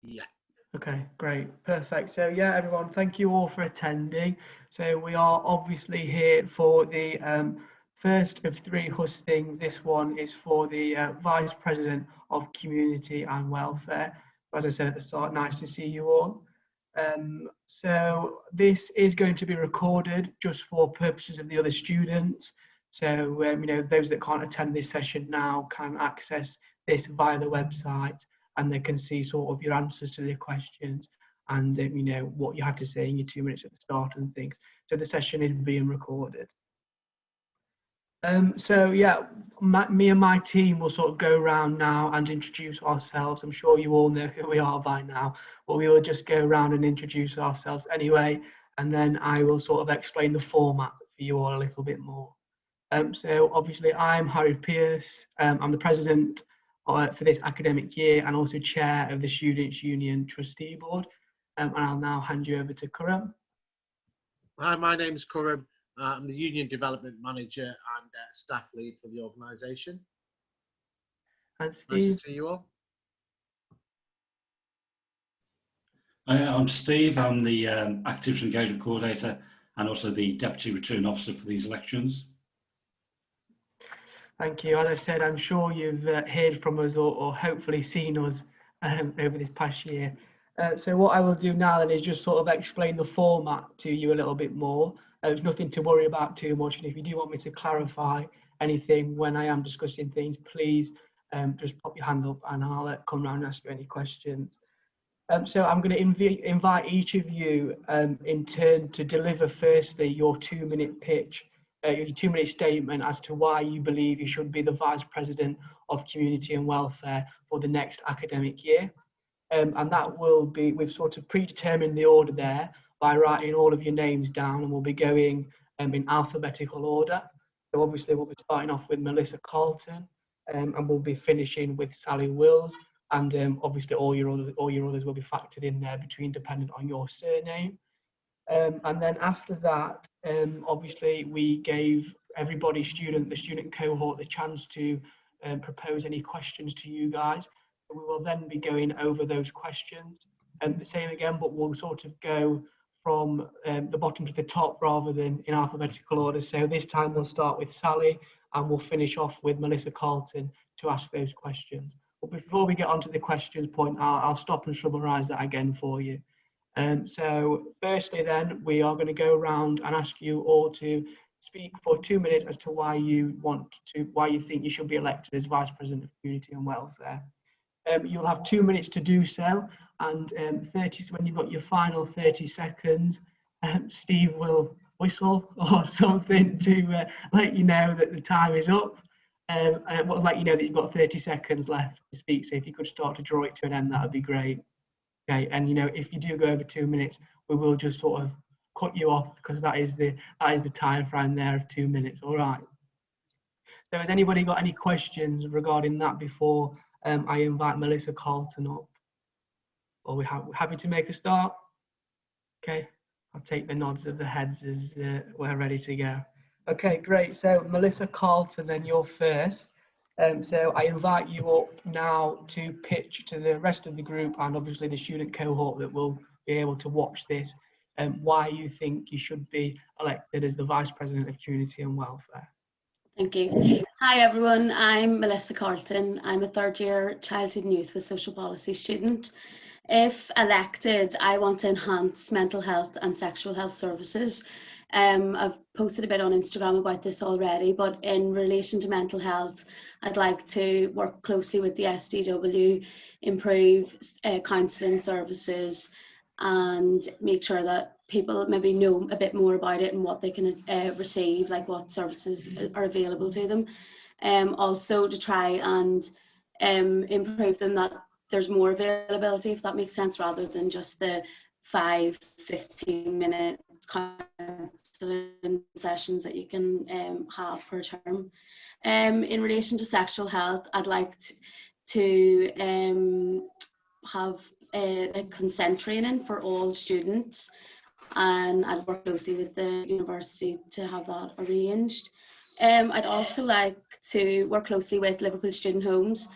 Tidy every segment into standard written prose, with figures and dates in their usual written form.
Yeah. Okay, great, perfect. So yeah, everyone, thank you all for attending. So we are obviously here for the first of three hustings. This one is for the Vice President of Community and Welfare. As I said at the start, nice to see you all. So this is going to be recorded just for purposes of the other students. So you know, those that can't attend this session now can access this via the website, and they can see sort of your answers to their questions and you know, what you have to say in your 2 minutes at the start and things. So the session is being recorded. So yeah, me and my team will sort of go around now and introduce ourselves. I'm sure you all know who we are by now, but we will just go around and introduce ourselves anyway, and then I will sort of explain the format for you all a little bit more. So obviously I'm Harry Pierce. I'm the president for this academic year and also chair of the Students' Union Trustee Board. And I'll now hand you over to Khurram. Hi, my name is Khurram. I'm the Union Development Manager and Staff Lead for the organisation. And Steve. Nice to see you all. I'm Steve. I'm the Actives Engagement Coordinator and also the Deputy Returning Officer for these elections. Thank you. As I said, I'm sure you've heard from us or hopefully seen us over this past year. So what I will do now then is just sort of explain the format to you a little bit more. There's nothing to worry about too much, and if you do want me to clarify anything when I am discussing things, please just pop your hand up and I'll come round and ask you any questions. So I'm going to invite each of you in turn to deliver firstly your 2-minute pitch, your 2-minute statement as to why you believe you should be the Vice President of Community and Welfare for the next academic year. And that will be, we've sort of predetermined the order there by writing all of your names down, and we'll be going in alphabetical order. So obviously we'll be starting off with Melissa Carlton, and we'll be finishing with Sally Wills, and obviously all your others will be factored in there between dependent on your surname. And then after that, obviously we gave everybody the student cohort, the chance to propose any questions to you guys. We will then be going over those questions, and the same again, but we'll sort of go from the bottom to the top rather than in alphabetical order. So this time we'll start with Sally and we'll finish off with Melissa Carlton to ask those questions. But before we get onto the questions point, I'll stop and summarise that again for you. So firstly then, we are going to go around and ask you all to speak for 2 minutes as to why you think you should be elected as Vice President of Community and Welfare. You'll have 2 minutes to do so, and when you've got your final 30 seconds, Steve will whistle or something to let you know that the time is up. And we'll let you know that you've got 30 seconds left to speak, so if you could start to draw it to an end, that would be great. Okay, and you know, if you do go over 2 minutes, we will just sort of cut you off because that is the time frame there of 2 minutes. All right. So has anybody got any questions regarding that before I invite Melissa Carlton up? Or we're happy to make a start? Okay, I'll take the nods of the heads as we're ready to go. Okay, great. So Melissa Carlton, then you're first. So I invite you up now to pitch to the rest of the group and obviously the student cohort that will be able to watch this, why you think you should be elected as the Vice President of Community and Welfare. Thank you. Hi everyone, I'm Melissa Carlton. I'm a third-year childhood and youth with social policy student. If elected, I want to enhance mental health and sexual health services. I've posted a bit on Instagram about this already, but in relation to mental health, I'd like to work closely with the SDW, improve counselling services and make sure that people maybe know a bit more about it and what they can receive, like what services are available to them. Also to try and improve them, that there's more availability, if that makes sense, rather than just the 15-minute counselling sessions that you can have per term. In relation to sexual health, I'd like to have a consent training for all students, and I'd work closely with the university to have that arranged. I'd also like to work closely with Liverpool Student Homes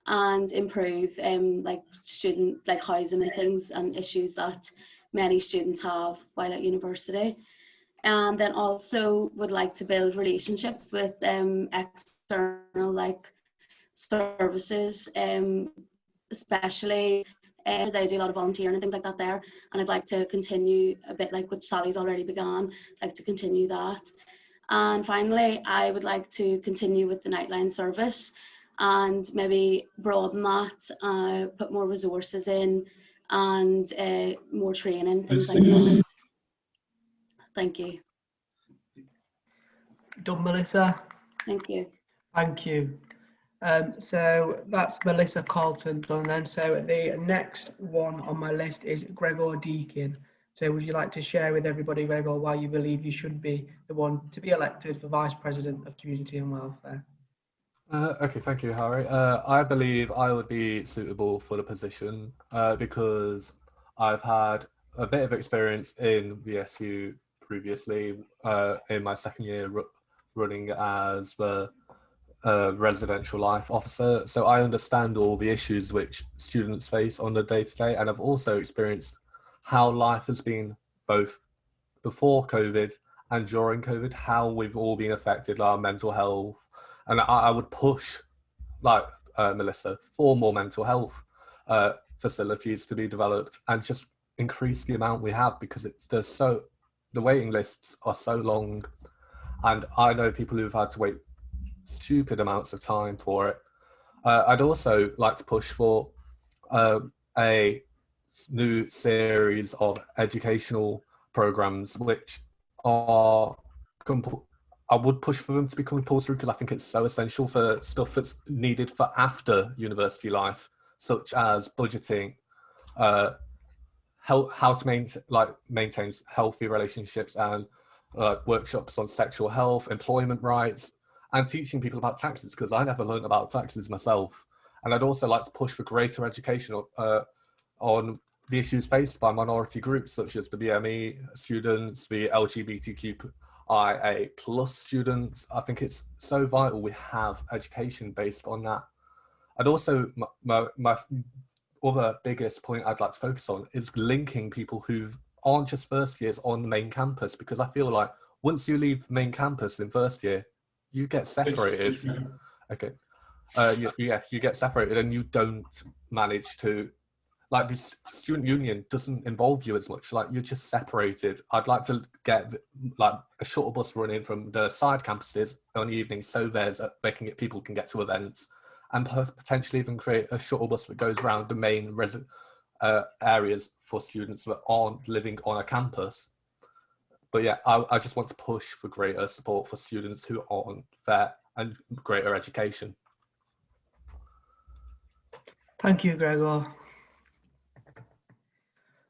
and improve like student like housing and things and issues that many students have while at university. And then also would like to build relationships with external like services, especially they do a lot of volunteering and things like that there, and I'd like to continue a bit like what Sally's already began, like to continue that. And finally, I would like to continue with the Nightline service and maybe broaden that, put more resources in and more training, things like that. Thank you. Done, Melissa? Thank you. Thank you. So that's Melissa Carlton done then. So the next one on my list is Gregor Deakin. So would you like to share with everybody, Gregor, why you believe you should be the one to be elected for Vice President of Community and Welfare? Okay, thank you, Harry. I believe I would be suitable for the position because I've had a bit of experience in VSU previously in my second year running as the residential life officer. So I understand all the issues which students face on the day-to-day, and I've also experienced how life has been both before COVID and during COVID, how we've all been affected, our mental health. And I would push, like Melissa, for more mental health facilities to be developed and just increase the amount we have, because the waiting lists are so long, and I know people who've had to wait stupid amounts of time for it. I'd also like to push for a new series of educational programs which are I would push for them to become compulsory, because I think it's so essential for stuff that's needed for after university life, such as budgeting, how to maintain healthy relationships, and workshops on sexual health, employment rights, and teaching people about taxes, because I never learned about taxes myself. And I'd also like to push for greater education on the issues faced by minority groups, such as the BME students, the LGBTQIA plus students. I think it's so vital we have education based on that. And also, my other biggest point I'd like to focus on is linking people who aren't just first years on the main campus, because I feel like once you leave the main campus in first year, you get separated. Okay. You get separated, and you don't manage to, like, the student union doesn't involve you as much. Like, you're just separated. I'd like to get like a shuttle bus running from the side campuses on the evenings, so people can get to events, and potentially even create a shuttle bus that goes around the main areas for students that aren't living on a campus. But yeah, I just want to push for greater support for students who aren't there and greater education. Thank you, Gregor.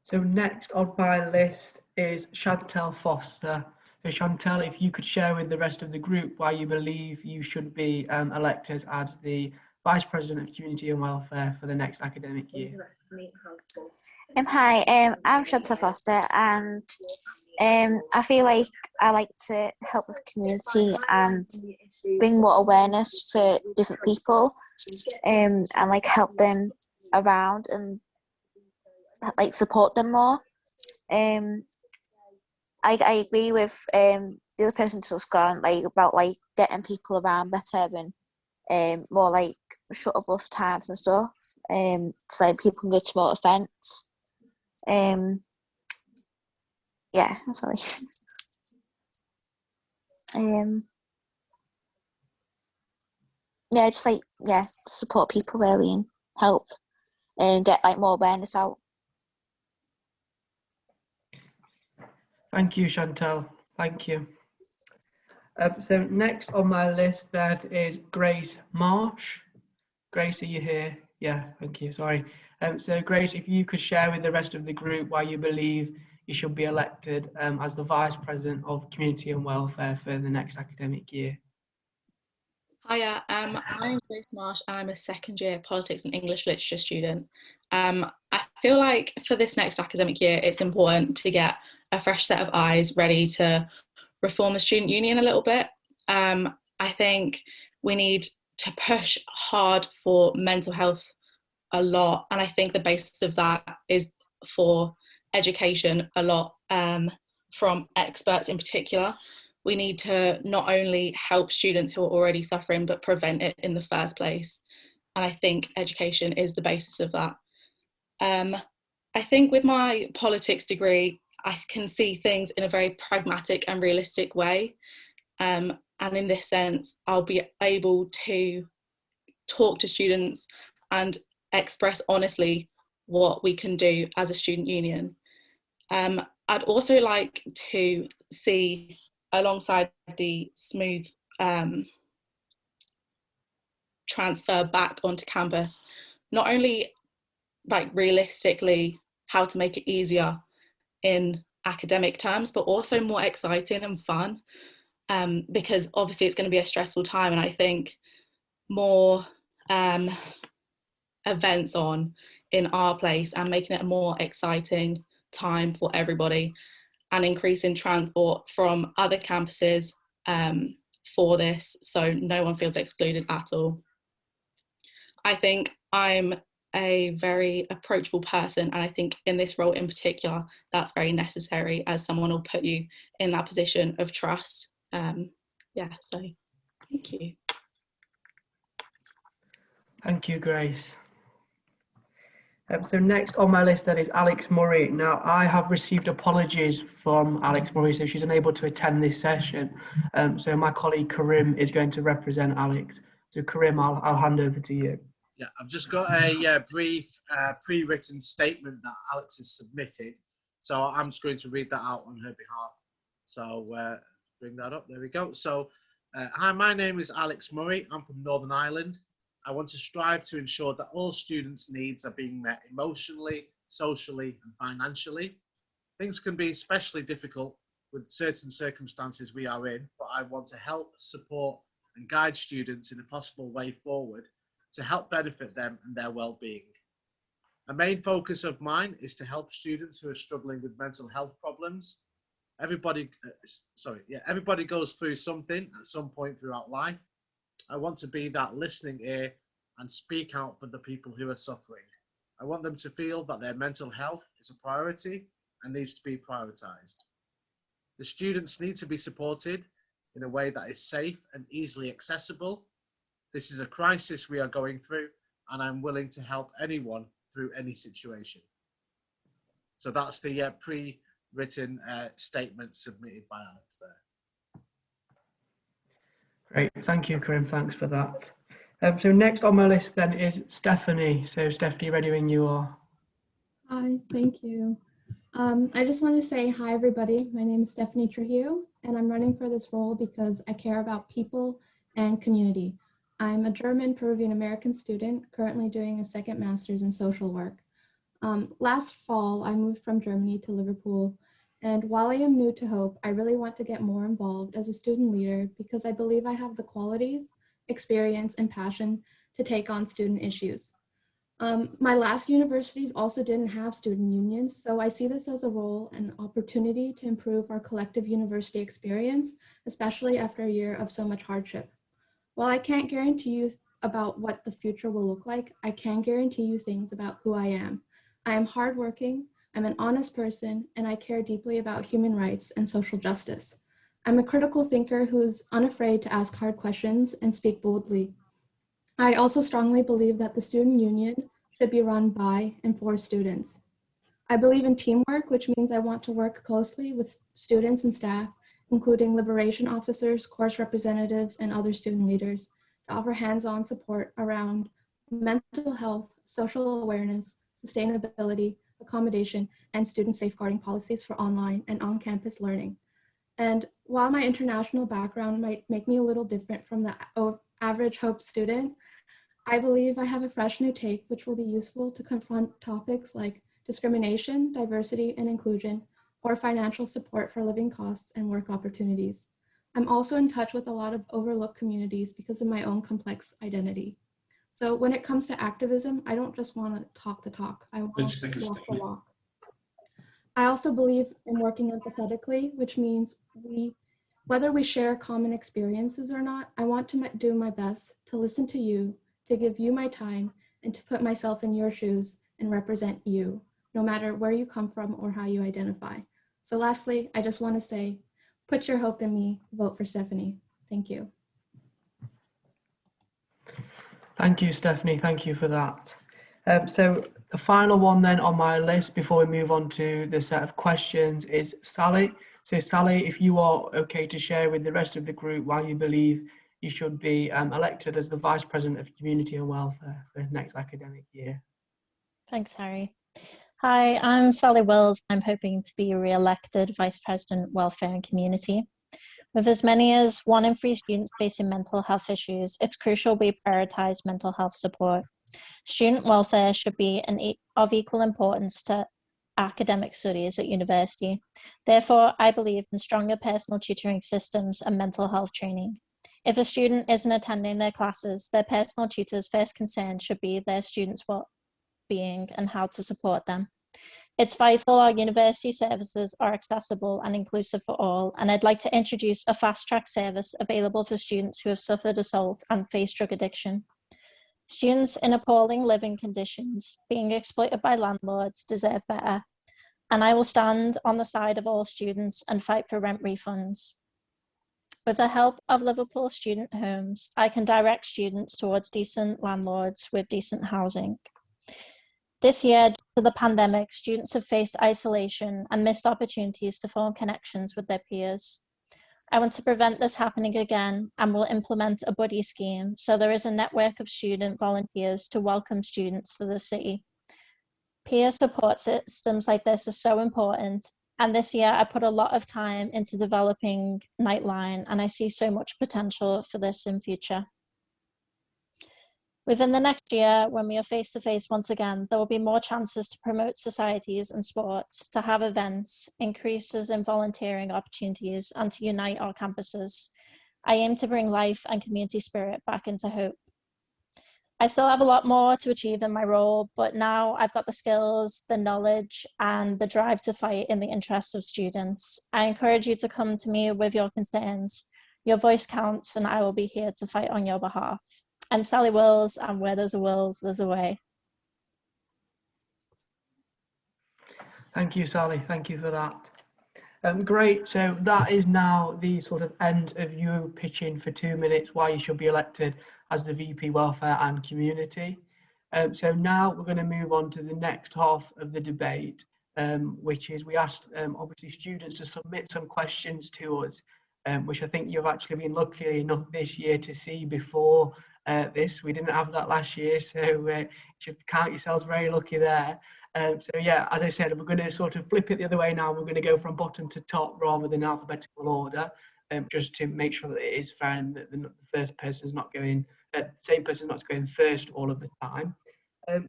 So next on my list is Chantel Foster. So Chantel, if you could share with the rest of the group why you believe you should be elected as the Vice President of Community and Welfare for the next academic year. Hi, I'm Chantal Foster, and I feel like I like to help with the community and bring more awareness for different people, and like help them around and like support them more. I agree with the other person just gone, like about like getting people around better and more like shuttle bus times and stuff, so like people can go to more events. Yeah, sorry. Yeah, just like support people really and help and get like more awareness out. Thank you, Chantal. Thank you. So next on my list that is Grace Marsh. Grace, are you here? Yeah, thank you. Sorry. So Grace, if you could share with the rest of the group why you believe you should be elected as the Vice President of Community and Welfare for the next academic year. Hiya, my name is Grace Marsh and I'm a second year politics and English literature student. I feel like for this next academic year, it's important to get a fresh set of eyes ready to reform the student union a little bit. I think we need to push hard for mental health a lot, and I think the basis of that is for education a lot, from experts in particular. We need to not only help students who are already suffering, but prevent it in the first place. And I think education is the basis of that. I think with my politics degree, I can see things in a very pragmatic and realistic way. And in this sense, I'll be able to talk to students and express honestly what we can do as a student union. I'd also like to see, alongside the smooth transfer back onto campus, not only like realistically how to make it easier in academic terms, but also more exciting and fun, because obviously it's going to be a stressful time, and I think more events on in our place and making it a more exciting time for everybody, and increasing transport from other campuses for this, so no one feels excluded at all. I think I'm a very approachable person, and I think in this role in particular, that's very necessary, as someone will put you in that position of trust. Yeah, so thank you. Thank you, Grace. So next on my list then is Alex Murray. Now, I have received apologies from Alex Murray, so she's unable to attend this session. So my colleague Karim is going to represent Alex. So Karim, I'll hand over to you. Yeah, I've just got a brief pre-written statement that Alex has submitted. So I'm just going to read that out on her behalf. So bring that up, there we go. So, hi, my name is Alex Murray. I'm from Northern Ireland. I want to strive to ensure that all students' needs are being met emotionally, socially, and financially. Things can be especially difficult with certain circumstances we are in, but I want to help, support, and guide students in a possible way forward to help benefit them and their well-being. A main focus of mine is to help students who are struggling with mental health problems. Everybody goes through something at some point throughout life. I want to be that listening ear and speak out for the people who are suffering. I want them to feel that their mental health is a priority and needs to be prioritized. The students need to be supported in a way that is safe and easily accessible. This is a crisis we are going through, and I'm willing to help anyone through any situation. So that's the pre-written statement submitted by Alex there. Great, thank you, Karim, thanks for that. So next on my list then is Stephanie. So Stephanie, ready when you are. Hi, thank you. I just want to say hi, everybody. My name is Stephanie Trujillo, and I'm running for this role because I care about people and community. I'm a German Peruvian American student currently doing a second master's in social work. Last fall, I moved from Germany to Liverpool, and while I am new to Hope, I really want to get more involved as a student leader because I believe I have the qualities, experience, and passion to take on student issues. My last universities also didn't have student unions, so I see this as a role and opportunity to improve our collective university experience, especially after a year of so much hardship. While I can't guarantee you about what the future will look like, I can guarantee you things about who I am. I am hardworking, I'm an honest person, and I care deeply about human rights and social justice. I'm a critical thinker who's unafraid to ask hard questions and speak boldly. I also strongly believe that the student union should be run by and for students. I believe in teamwork, which means I want to work closely with students and staff, including liberation officers, course representatives, and other student leaders, to offer hands-on support around mental health, social awareness, sustainability, accommodation, and student safeguarding policies for online and on-campus learning. And while my international background might make me a little different from the average Hope student, I believe I have a fresh new take which will be useful to confront topics like discrimination, diversity, and inclusion, or financial support for living costs and work opportunities. I'm also in touch with a lot of overlooked communities because of my own complex identity. So when it comes to activism, I don't just want to talk the talk, I want to walk the walk. I also believe in working empathetically, which means we Whether we share common experiences or not, I want to do my best to listen to you, to give you my time, and to put myself in your shoes and represent you, no matter where you come from or how you identify. So lastly, I just want to say, put your hope in me, vote for Stephanie. Thank you. Thank you, Stephanie. Thank you for that. So the final one then on my list before we move on to the set of questions is Sally. So Sally, if you are okay to share with the rest of the group why you believe you should be elected as the Vice President of Community and Welfare for next academic year. Thanks, Harry. Hi, I'm Sally Wills. I'm hoping to be re-elected Vice President Welfare and Community. With as many as 1 in 3 students facing mental health issues, it's crucial we prioritise mental health support. Student welfare should be of equal importance to academic studies at university. Therefore, I believe in stronger personal tutoring systems and mental health training. If a student isn't attending their classes, their personal tutor's first concern should be their students' well-being and how to support them. It's vital our university services are accessible and inclusive for all, and I'd like to introduce a fast-track service available for students who have suffered assault and face drug addiction. Students in appalling living conditions being exploited by landlords deserve better, and I will stand on the side of all students and fight for rent refunds. With the help of Liverpool student homes, I can direct students towards decent landlords with decent housing. This year, due to the pandemic, students have faced isolation and missed opportunities to form connections with their peers. I want to prevent this happening again and will implement a buddy scheme so there is a network of student volunteers to welcome students to the city. Peer support systems like this are so important, and this year I put a lot of time into developing Nightline, and I see so much potential for this in future. Within the next year, when we are face-to-face once again, there will be more chances to promote societies and sports, to have events, increases in volunteering opportunities, and to unite our campuses. I aim to bring life and community spirit back into Hope. I still have a lot more to achieve in my role, but now I've got the skills, the knowledge, and the drive to fight in the interests of students. I encourage you to come to me with your concerns. Your voice counts, and I will be here to fight on your behalf. I'm Sally Wills, and where there's a Wills, there's a way. Thank you, Sally. Thank you for that. Great. So that is now the sort of end of you pitching for 2 minutes why you should be elected as the VP Welfare and Community. So now we're going to move on to the next half of the debate, which is we asked obviously students to submit some questions to us, which I think you've actually been lucky enough this year to see before this. We didn't have that last year, so you should count yourselves very lucky there. So yeah, as I said, we're going to sort of flip it the other way now. We're going to go from bottom to top rather than alphabetical order, just to make sure that it is fair and that the first person's not going, same person's not going first all of the time.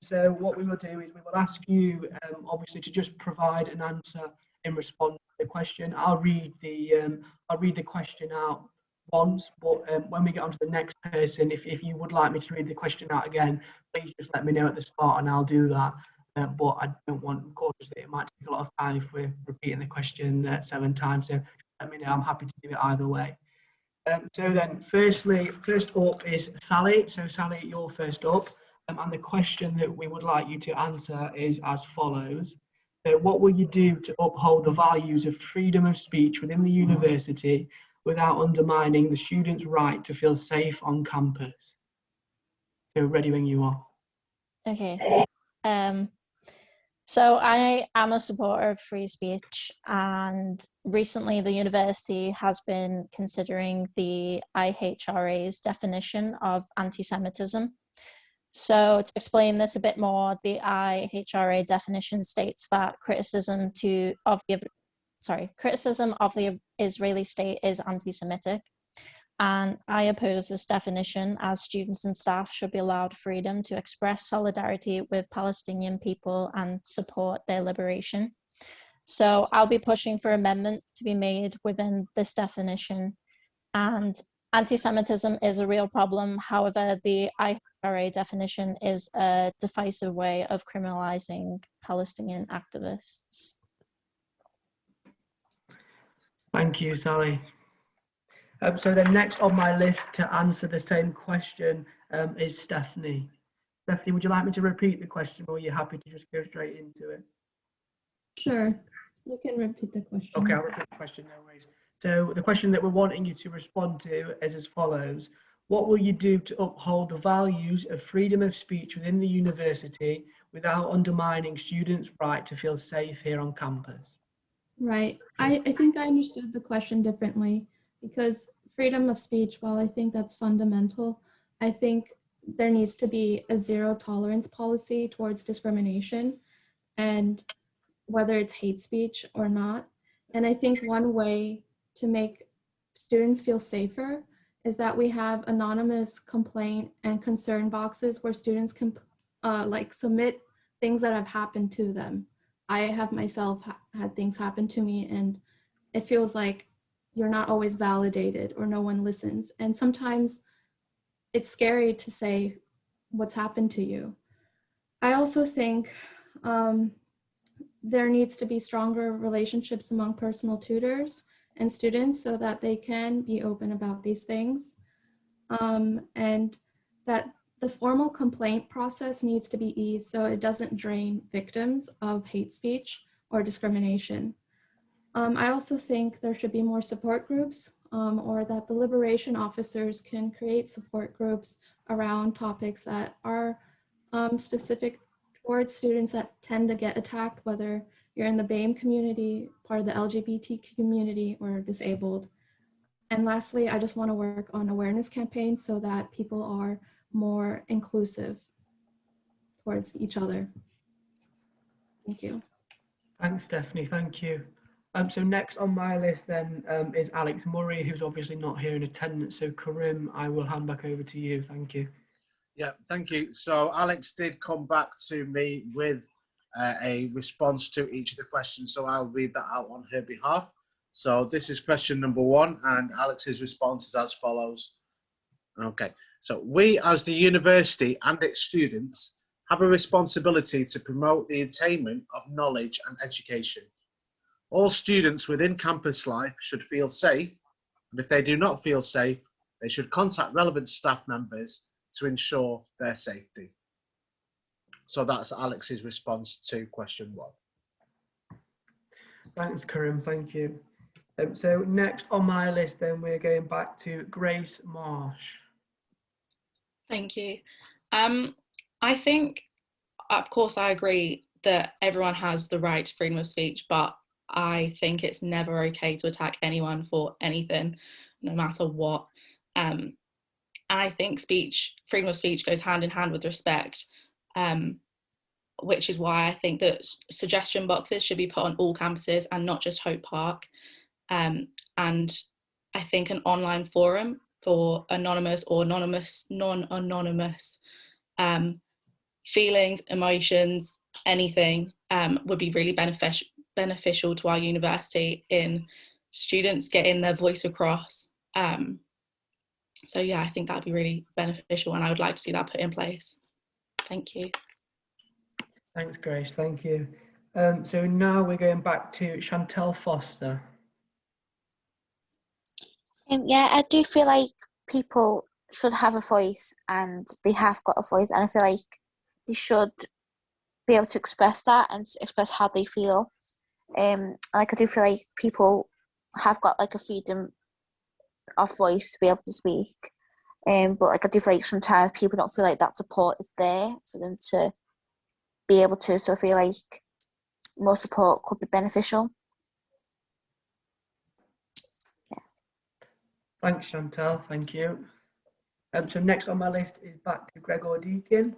So what we will do is we will ask you, obviously, to just provide an answer in response to the question. I'll read the question out once, but when we get on to the next person, if you would like me to read the question out again, please just let me know at the start and I'll do that. But I don't want, of course, that it might take a lot of time if we're repeating the question 7 times. So let me know. I'm happy to do it either way. So then, first up is Sally. So Sally, you're first up. And the question that we would like you to answer is as follows. So what will you do to uphold the values of freedom of speech within the university without undermining the students' right to feel safe on campus? So ready when you are. Okay. So I am a supporter of free speech, and recently the university has been considering the IHRA's definition of anti-Semitism. So to explain this a bit more, the IHRA definition states that criticism of the Israeli state is anti-Semitic. And I oppose this definition, as students and staff should be allowed freedom to express solidarity with Palestinian people and support their liberation. So I'll be pushing for amendments to be made within this definition. And anti-Semitism is a real problem. However, the IHRA definition is a divisive way of criminalizing Palestinian activists. Thank you, Sally. So then next on my list to answer the same question is Stephanie. Stephanie, would you like me to repeat the question, or are you happy to just go straight into it? Sure, you can repeat the question. Okay, I'll repeat the question, no worries. So the question that we're wanting you to respond to is as follows. What will you do to uphold the values of freedom of speech within the university without undermining students' right to feel safe here on campus? Right. I think I understood the question differently, because freedom of speech, while I think that's fundamental, I think there needs to be a zero tolerance policy towards discrimination, and whether it's hate speech or not. And I think one way to make students feel safer is that we have anonymous complaint and concern boxes where students can like submit things that have happened to them. I have myself had things happen to me, and it feels like you're not always validated or no one listens. And sometimes it's scary to say what's happened to you. I also think there needs to be stronger relationships among personal tutors and students so that they can be open about these things. And that the formal complaint process needs to be eased so it doesn't drain victims of hate speech or discrimination. I also think there should be more support groups, or that the liberation officers can create support groups around topics that are specific towards students that tend to get attacked, whether you're in the BAME community, part of the LGBT community, or disabled. And lastly, I just want to work on awareness campaigns so that people are more inclusive towards each other. Thank you. Thanks, Stephanie, thank you. So next on my list then is Alex Murray, who's obviously not here in attendance. So Karim, I will hand back over to you, thank you. Yeah, thank you. So Alex did come back to me with a response to each of the questions, so I'll read that out on her behalf. So this is question number 1, and Alex's response is as follows. Okay, so we as the university and its students have a responsibility to promote the attainment of knowledge and education. All students within campus life should feel safe, and if they do not feel safe, they should contact relevant staff members to ensure their safety. So that's Alex's response to question 1. Thanks, Karim, thank you. So next on my list then we're going back to Grace Marsh. Thank you. I think, of course, I agree that everyone has the right to freedom of speech, but I think it's never okay to attack anyone for anything, no matter what. And I think freedom of speech goes hand in hand with respect, which is why I think that suggestion boxes should be put on all campuses and not just Hope Park. And I think an online forum for anonymous or non-anonymous feelings, emotions, anything would be really beneficial to our university in students getting their voice across. So yeah, I think that would be really beneficial, and I would like to see that put in place. Thank you. Thanks, Grace, thank you. So now we're going back to Chantel Foster. Yeah, I do feel like people should have a voice, and they have got a voice, and I feel like they should be able to express that and express how they feel. Like I do feel like people have got like a freedom of voice to be able to speak, but like I do feel like sometimes people don't feel like that support is there for them to be able to, so I feel like more support could be beneficial. Thanks, Chantal, thank you. So next on my list is back to Gregor Deakin.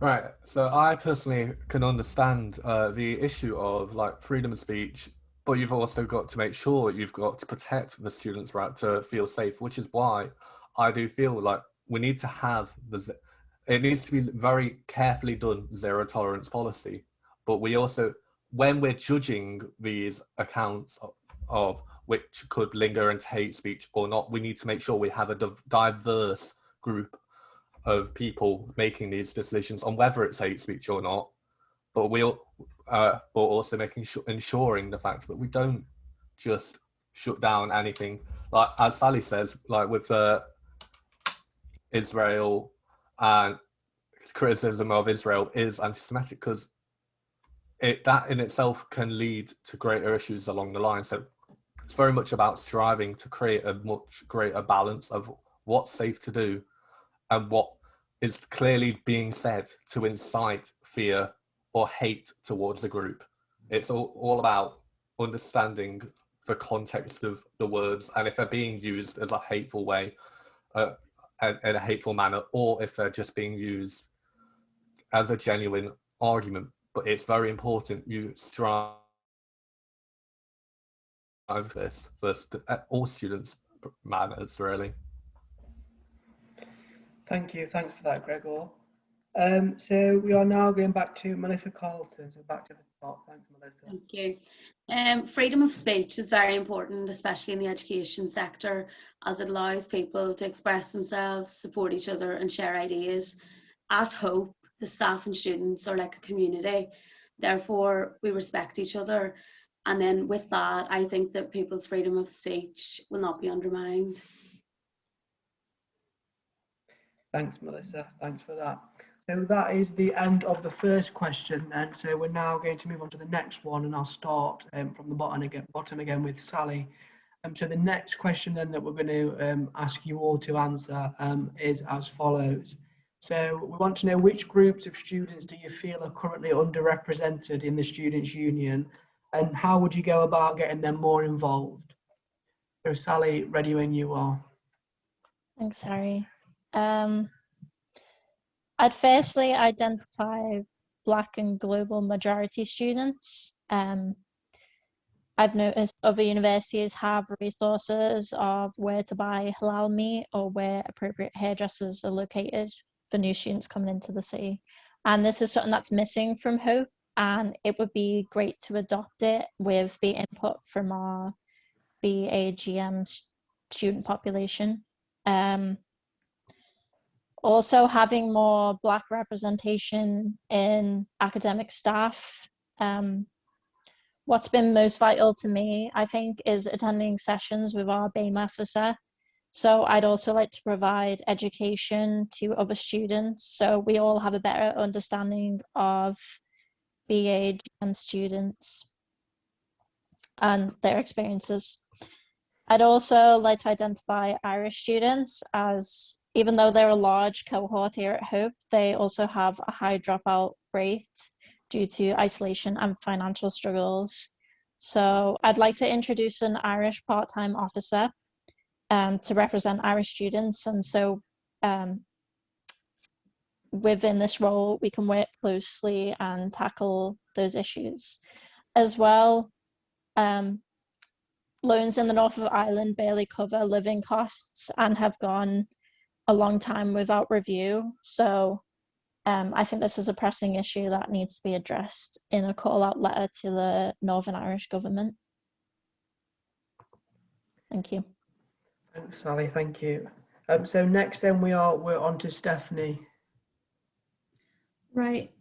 Right, so I personally can understand the issue of like freedom of speech, but you've also got to make sure you've got to protect the students' right to feel safe, which is why I do feel like we need to have it needs to be very carefully done zero tolerance policy. But we also, when we're judging these accounts of which could linger into hate speech or not, we need to make sure we have a diverse group of people making these decisions on whether it's hate speech or not. But but also ensuring the fact that we don't just shut down anything. Like as Sally says, like with Israel and criticism of Israel is anti-Semitic, because that in itself can lead to greater issues along the line. So it's very much about striving to create a much greater balance of what's safe to do and what is clearly being said to incite fear or hate towards a group. It's all about understanding the context of the words, and if they're being used as a hateful way, in a hateful manner, or if they're just being used as a genuine argument. But it's very important you strive this for all students' manners, really. Thank you. Thanks for that, Gregor. So we are now going back to Melissa Carlton. So back to the top. Thanks, Melissa. Thank you. Freedom of speech is very important, especially in the education sector, as it allows people to express themselves, support each other and share ideas. At Hope, the staff and students are like a community. Therefore, we respect each other. And then with that, I think that people's freedom of speech will not be undermined. Thanks, Melissa. Thanks for that. So that is the end of the first question then. So we're now going to move on to the next one, and I'll start from the bottom again with Sally. So the next question then that we're going to ask you all to answer is as follows. So we want to know, which groups of students do you feel are currently underrepresented in the Students' Union, and how would you go about getting them more involved? So Sally, ready when you are. Thanks, Harry. I'd firstly identify Black and global majority students. I've noticed other universities have resources of where to buy halal meat or where appropriate hairdressers are located for new students coming into the city. And this is something that's missing from Hope, and it would be great to adopt it with the input from our BAGM student population. Also, having more Black representation in academic staff. What's been most vital to me, I think, is attending sessions with our BAME officer. So I'd also like to provide education to other students, so we all have a better understanding of BAGM students and their experiences. I'd also like to identify Irish students, as even though they're a large cohort here at Hope, they also have a high dropout rate due to isolation and financial struggles. So I'd like to introduce an Irish part-time officer to represent Irish students. And so within this role, we can work closely and tackle those issues. As well, loans in the north of Ireland barely cover living costs and have gone a long time without review. So I think this is a pressing issue that needs to be addressed in a call-out letter to the Northern Irish government. Thank you. Thanks, Sally. Thank you. So next then we're on to Stephanie. Right.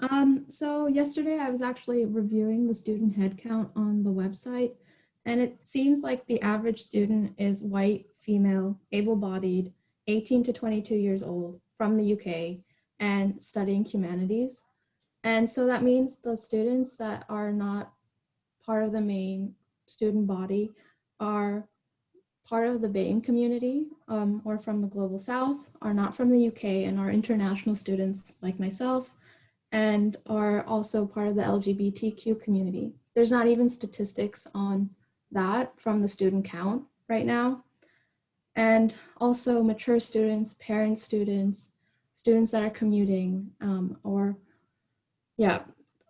So yesterday I was actually reviewing the student headcount on the website, and it seems like the average student is white, female, able-bodied, 18 to 22 years old, from the UK, and studying humanities. And so that means the students that are not part of the main student body are part of the BAME community, or from the Global South, are not from the UK, and are international students like myself, and are also part of the LGBTQ community. There's not even statistics on that from the student count right now. And also mature students, parent students, students that are commuting,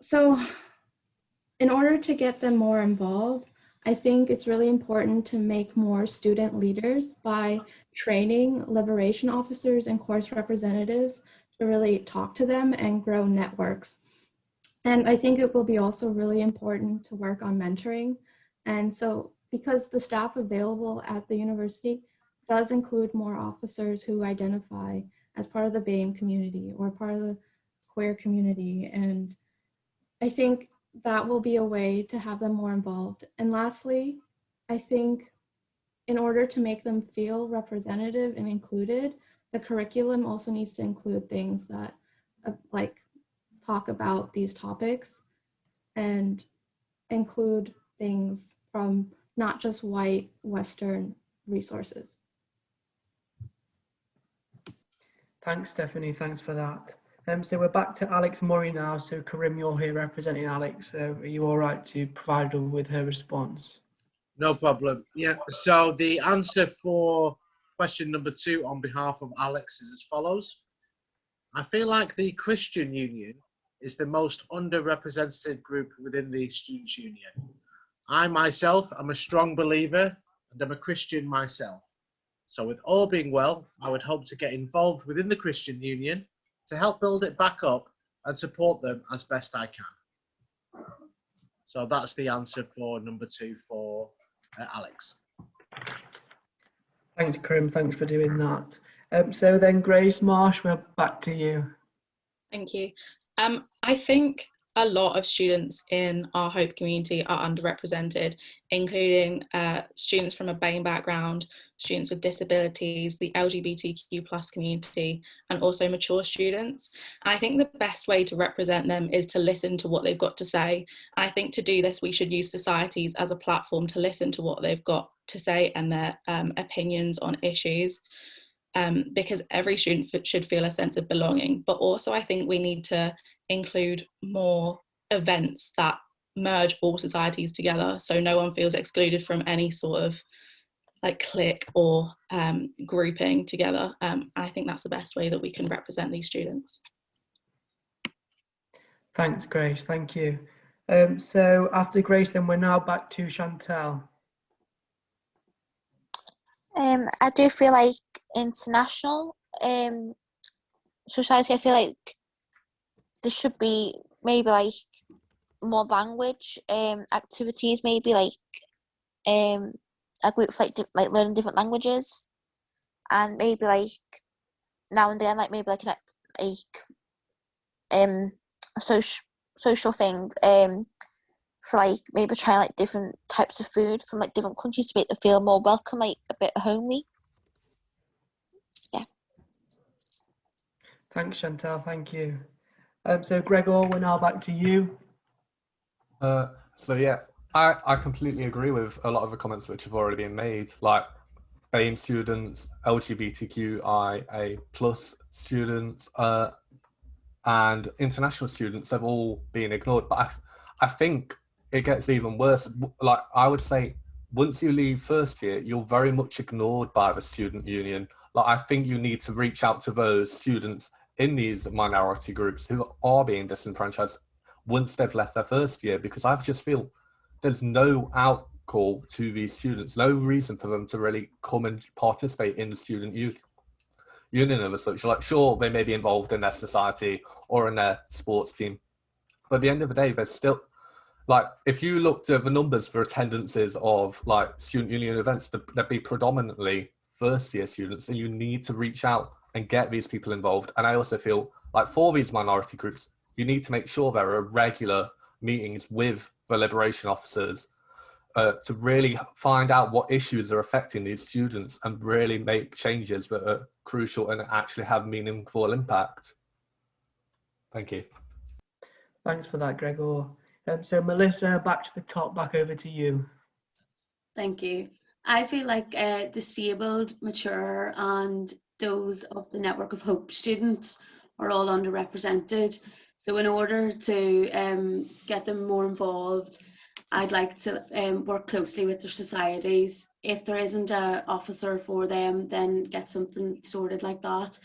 So in order to get them more involved, I think it's really important to make more student leaders by training liberation officers and course representatives to really talk to them and grow networks. And I think it will be also really important to work on mentoring. And so because the staff available at the university does include more officers who identify as part of the BAME community or part of the queer community. And I think that will be a way to have them more involved. And lastly, I think in order to make them feel representative and included, the curriculum also needs to include things that like talk about these topics and include things from not just white Western resources. Thanks, Stephanie. Thanks for that. So we're back to Alex Murray now. So Karim, you're here representing Alex. So are you all right to provide her with her response? No problem. Yeah, so the answer for question number 2 on behalf of Alex is as follows. I feel like the Christian Union is the most underrepresented group within the Students' Union. I myself am a strong believer and I'm a Christian myself. So with all being well, I would hope to get involved within the Christian Union to help build it back up and support them as best I can. So that's the answer for number 2 for Alex. Thanks, Karim. Thanks for doing that. So then, Grace Marsh, we're back to you. Thank you. I think a lot of students in our Hope community are underrepresented, including students from a BAME background, students with disabilities, the LGBTQ+ community, and also mature students. And I think the best way to represent them is to listen to what they've got to say. And I think to do this, we should use societies as a platform to listen to what they've got to say and their opinions on issues. Because every student should feel a sense of belonging, but also I think we need to include more events that merge all societies together so no one feels excluded from any sort of like clique or grouping together. I think that's the best way that we can represent these students. Thanks, Grace. Thank you. So after Grace, then we're now back to Chantal. I do feel like international society, I feel like there should be maybe like more language activities, maybe like a group for like learning different languages, and maybe like now and then like maybe like a social thing for like maybe trying like different types of food from like different countries to make them feel more welcome, like a bit homely. Yeah. Thanks, Chantal. Thank you. So Gregor, we're now back to you. So yeah, I completely agree with a lot of the comments which have already been made, like BAME students, LGBTQIA+ students, and international students have all been ignored. But I think it gets even worse. Like I would say, once you leave first year, you're very much ignored by the student union. Like I think you need to reach out to those students in these minority groups who are being disenfranchised once they've left their first year, because I just feel there's no outcall to these students, no reason for them to really come and participate in the student youth union of such. Like sure, they may be involved in their society or in their sports team, but at the end of the day, there's still, like, if you looked at the numbers for attendances of like student union events, there'd be predominantly first year students, and you need to reach out and get these people involved. And I also feel like for these minority groups, you need to make sure there are regular meetings with the liberation officers to really find out what issues are affecting these students and really make changes that are crucial and actually have meaningful impact. Thank you. Thanks for that, Gregor. So Melissa, back to the top, back over to you. Thank you. I feel like disabled, mature, and those of the Network of Hope students are all underrepresented. So in order to get them more involved, I'd like to work closely with their societies. If there isn't an officer for them, then get something sorted like that.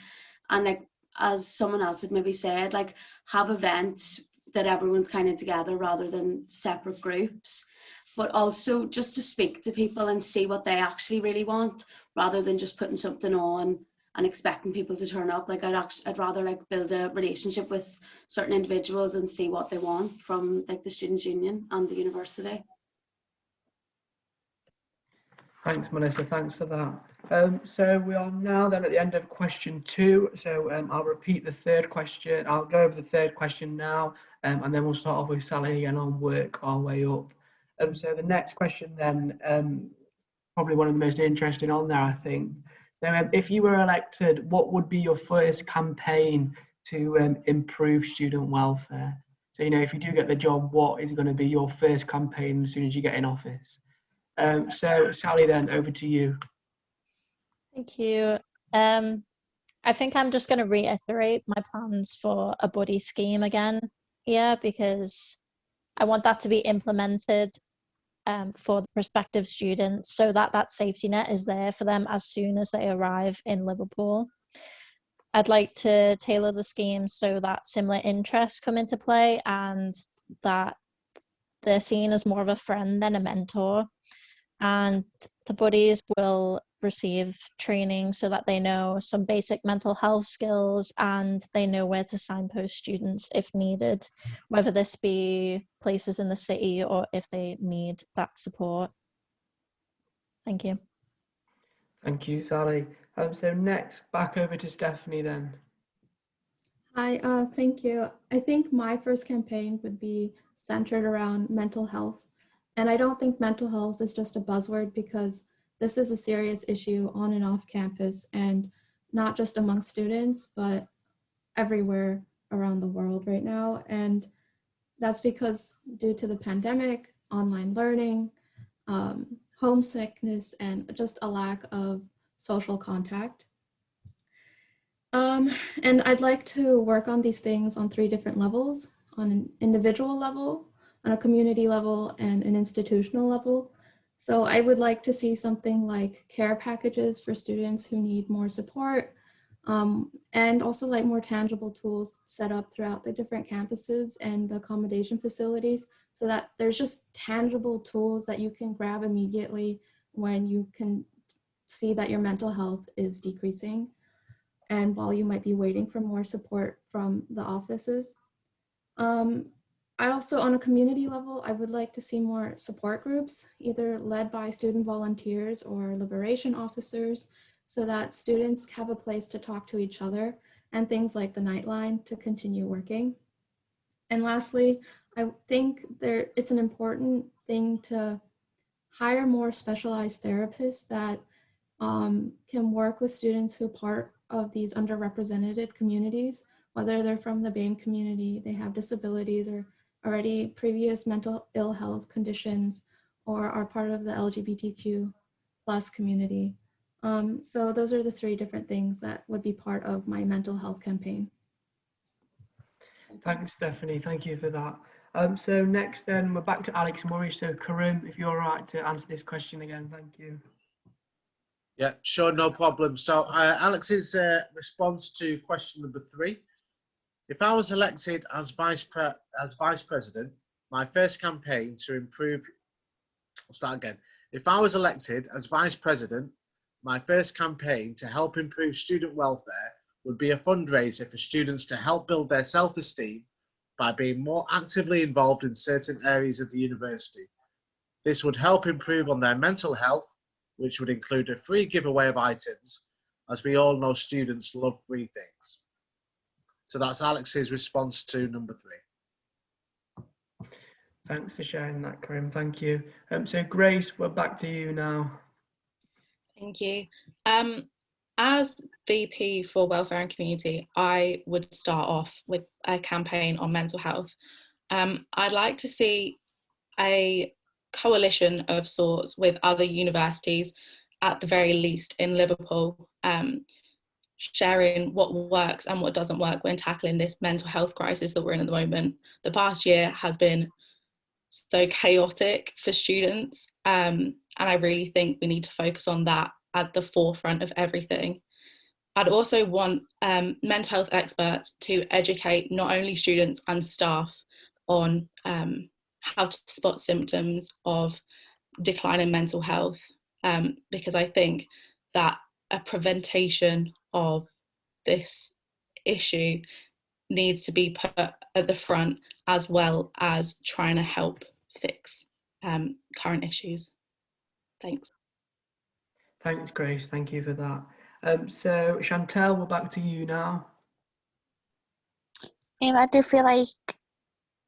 And like, as someone else had maybe said, like have events that everyone's kind of together rather than separate groups. But also just to speak to people and see what they actually really want, rather than just putting something on and expecting people to turn up. Like I'd rather like build a relationship with certain individuals and see what they want from like the Students' Union and the university. Thanks, Melissa. Thanks for that. So we are now then at the end of question 2. So I'll repeat the third question. I'll go over the third question now, and then we'll start off with Sally again on work our way up. So the next question then, probably one of the most interesting on there, I think. So if you were elected, what would be your first campaign to improve student welfare? So, you know, if you do get the job, what is going to be your first campaign as soon as you get in office? So Sally, then over to you. Thank you. I think I'm just going to reiterate my plans for a buddy scheme again here, because I want that to be implemented for the prospective students, so that that safety net is there for them as soon as they arrive in Liverpool. I'd like to tailor the scheme so that similar interests come into play and that they're seen as more of a friend than a mentor. And the buddies will receive training so that they know some basic mental health skills and they know where to signpost students if needed, whether this be places in the city or if they need that support. Thank you. Thank you, Sally. So next, back over to Stephanie then. Hi, thank you. I think my first campaign would be centered around mental health. And I don't think mental health is just a buzzword, because this is a serious issue on and off campus, and not just among students, but everywhere around the world right now. And that's because due to the pandemic, online learning, homesickness, and just a lack of social contact. And I'd like to work on these things on 3 different levels: on an individual level, on a community level, and an institutional level. So I would like to see something like care packages for students who need more support, and also like more tangible tools set up throughout the different campuses and the accommodation facilities, so that there's just tangible tools that you can grab immediately when you can see that your mental health is decreasing, and while you might be waiting for more support from the offices. I also, on a community level, I would like to see more support groups, either led by student volunteers or liberation officers, so that students have a place to talk to each other, and things like the Nightline to continue working. And lastly, I think it's an important thing to hire more specialized therapists that can work with students who are part of these underrepresented communities, whether they're from the BAME community, they have disabilities or already previous mental ill health conditions, or are part of the LGBTQ plus community. So those are the 3 different things that would be part of my mental health campaign. Thanks, Stephanie. Thank you for that. So next then, we're back to Alex Murray. So Karim, if you're all right to answer this question again, thank you. Yeah, sure, no problem. So Alex's response to question number 3. If I was elected as vice president, my first campaign to improve, I'll start again. If I was elected as vice president, my first campaign to help improve student welfare would be a fundraiser for students to help build their self-esteem by being more actively involved in certain areas of the university. This would help improve on their mental health, which would include a free giveaway of items, as we all know students love free things. So that's Alex's response to number 3. Thanks for sharing that, Karim. Thank you. So Grace, we're back to you now. Thank you. As VP for Welfare and Community, I would start off with a campaign on mental health. I'd like to see a coalition of sorts with other universities, at the very least in Liverpool, sharing what works and what doesn't work when tackling this mental health crisis that we're in at the moment. The past year has been so chaotic for students, and I really think we need to focus on that at the forefront of everything. I'd also want mental health experts to educate not only students and staff on how to spot symptoms of decline in mental health, because I think that a prevention of this issue needs to be put at the front, as well as trying to help fix current issues. Thanks. Thanks, Grace. Thank you for that. So Chantel, we're back to you now. I do feel like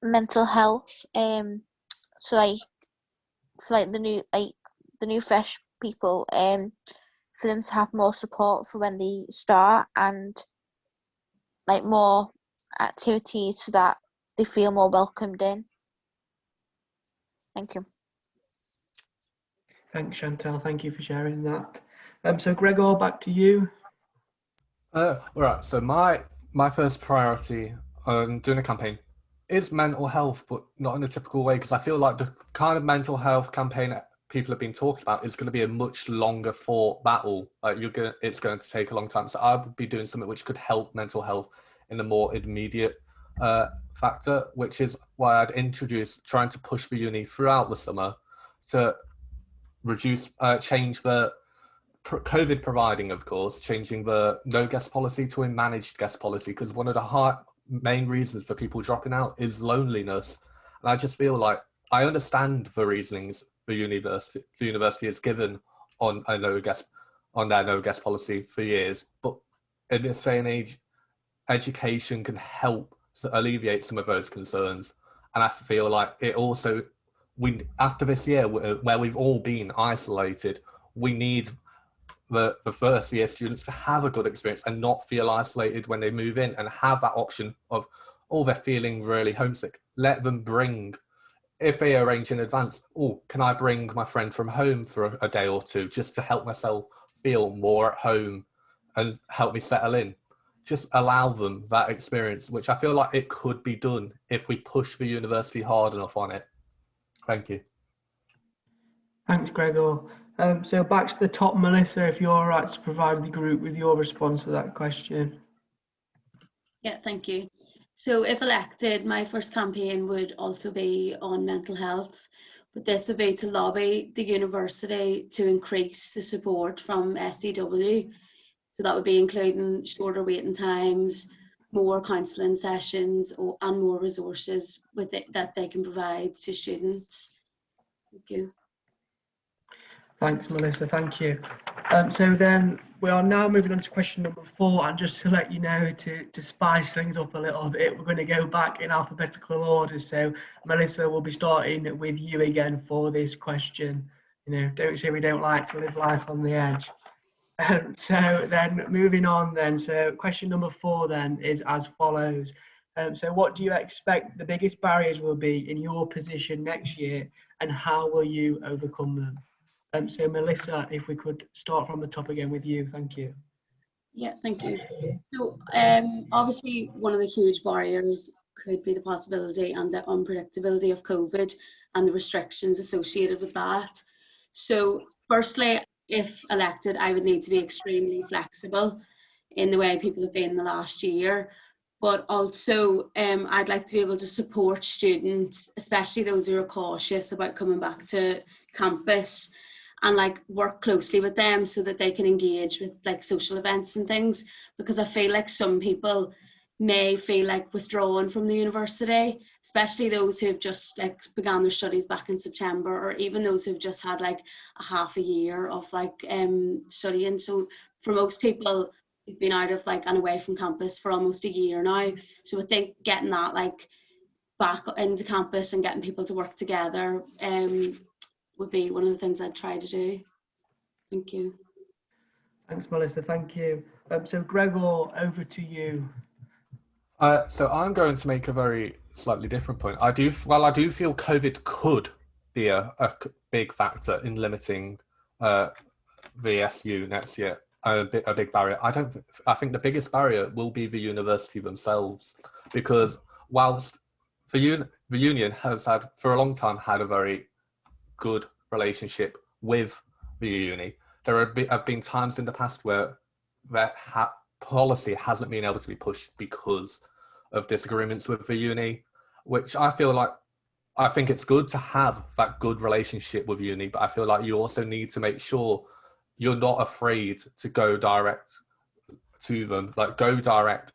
mental health, so like the new fresh people, for them to have more support for when they start, and like more activities so that they feel more welcomed in. Thank you. Thanks, Chantal. Thank you for sharing that. So Gregor, back to you. All right. So my first priority on doing a campaign is mental health, but not in a typical way, because I feel like the kind of mental health campaign that people have been talking about is going to be a much longer fought battle. It's going to take a long time. So I would be doing something which could help mental health in a more immediate factor, which is why I'd introduce trying to push for uni throughout the summer to change the COVID providing, of course, changing the no guest policy to a managed guest policy, because one of the main reasons for people dropping out is loneliness. And I just feel like I understand the reasonings the university has given on their no guest policy for years, but in this day and age, education can help to alleviate some of those concerns. And I feel like it also, after this year where we've all been isolated, we need the first year students to have a good experience and not feel isolated when they move in, and have that option of, they're feeling really homesick. Let them bring, if they arrange in advance, can I bring my friend from home for a day or two just to help myself feel more at home and help me settle in? Just allow them that experience, which I feel like it could be done if we push the university hard enough on it. Thank you. Thanks, Gregor. So back to the top, Melissa, if you're all right to provide the group with your response to that question. Yeah, thank you. So if elected, my first campaign would also be on mental health, but this would be to lobby the university to increase the support from SDW. So that would be including shorter waiting times, more counselling sessions, and more resources that they can provide to students. Thank you. Thanks, Melissa. Thank you. So then we are now moving on to question number 4, and just to let you know, to spice things up a little bit, we're going to go back in alphabetical order. So Melissa, we'll be starting with you again for this question. Don't say we don't like to live life on the edge. So then moving on then, so question number 4 then is as follows. So what do you expect the biggest barriers will be in your position next year, and how will you overcome them? So Melissa, if we could start from the top again with you, thank you. Yeah, thank you. So obviously one of the huge barriers could be the possibility and the unpredictability of COVID and the restrictions associated with that. So firstly, if elected, I would need to be extremely flexible in the way people have been in the last year. But also, I'd like to be able to support students, especially those who are cautious about coming back to campus, and work closely with them so that they can engage with social events and things, because I feel like some people may feel withdrawn from the university, especially those who have just began their studies back in September, or even those who've just had a half a year of studying. So for most people, we've been out of and away from campus for almost a year now. So I think getting that back into campus and getting people to work together would be one of the things I'd try to do. Thank you. Thanks, Melissa. Thank you. So Gregor, over to you. So I'm going to make a very slightly different point. I do feel COVID could be a big factor in limiting VSU next year, a big barrier. I think the biggest barrier will be the university themselves, because whilst the union has had for a long time had a very good relationship with the uni, there have been times in the past where that policy hasn't been able to be pushed because of disagreements with the uni, which I think it's good to have that good relationship with uni, but I feel like you also need to make sure you're not afraid to go direct to them, go direct,